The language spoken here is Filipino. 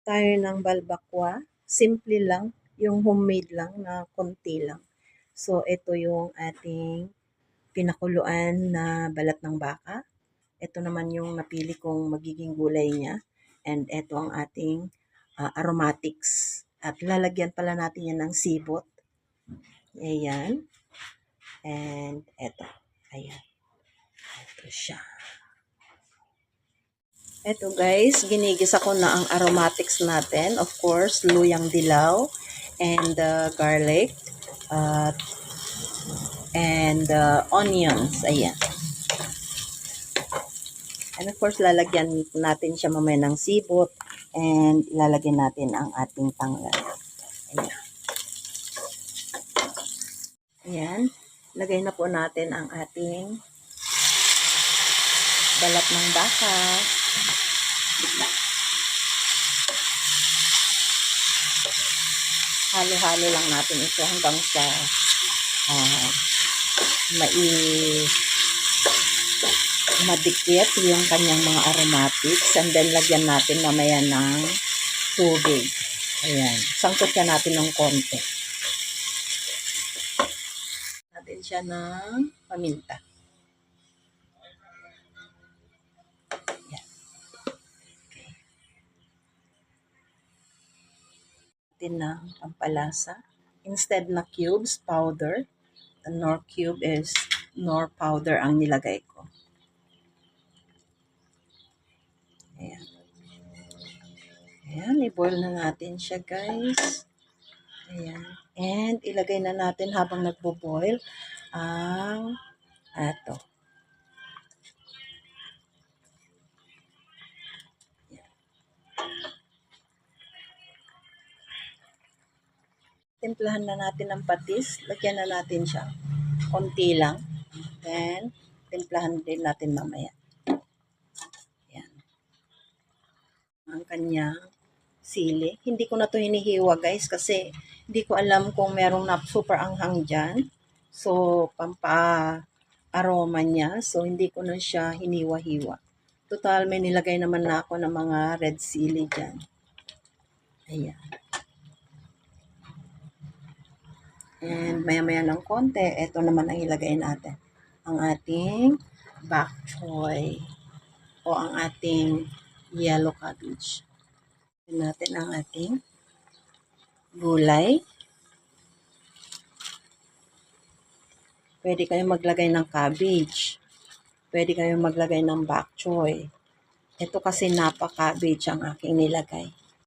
tayo ng balbakwa. Simple lang, yung homemade lang na konti lang. So, ito yung ating pinakuluan na balat ng baka. Ito naman yung napili kong magiging gulay niya. And ito ang ating aromatics. At lalagyan pala natin yan ng sibot. Ayan. And ito. Ayan. Ito siya. Ito guys, ginigisa ko na ang aromatics natin. Of course, luyang dilaw and garlic and onions. Ayan. And of course, lalagyan natin siya mamaya ng sibot and ilalagyan natin ang ating tanglad. Ayan. Ayan. Lagay na po natin ang ating balat ng baka. Halo-halo lang natin ito hanggang sa madikit yung kanyang mga aromatics, and then lagyan natin mamaya ng tubig. Ayan. Sangkot ka natin ng konti. Natin siya ng paminta. Ayan. Okay. Natin ng pampalasa. Instead na cubes, powder. The nor cube is nor powder ang nilagay ko. Ayan. Ayan, i-boil na natin siya guys. Ayan. And ilagay na natin habang nagbo-boil ang ato. Timplahan na natin ng patis. Lagyan na natin siya. Konti lang. Then, timplahan din natin mamaya. Ayan. Ang kanyang sili. Hindi ko na to hinihiwa guys kasi hindi ko alam kung merong na super anghang dyan. So, pampa-aroma niya. So, hindi ko na siya hiniwa-hiwa. Total, may nilagay naman na ako ng mga red sili dyan. Ayan. And maya-maya ng konti, ito naman ang ilagay natin. Ang ating bok choy o ang ating yellow cabbage. Tignan natin ang ating gulay. Pwede kayong maglagay ng cabbage. Pwede kayong maglagay ng bok choy. Ito kasi napa cabbage ang aking nilagay.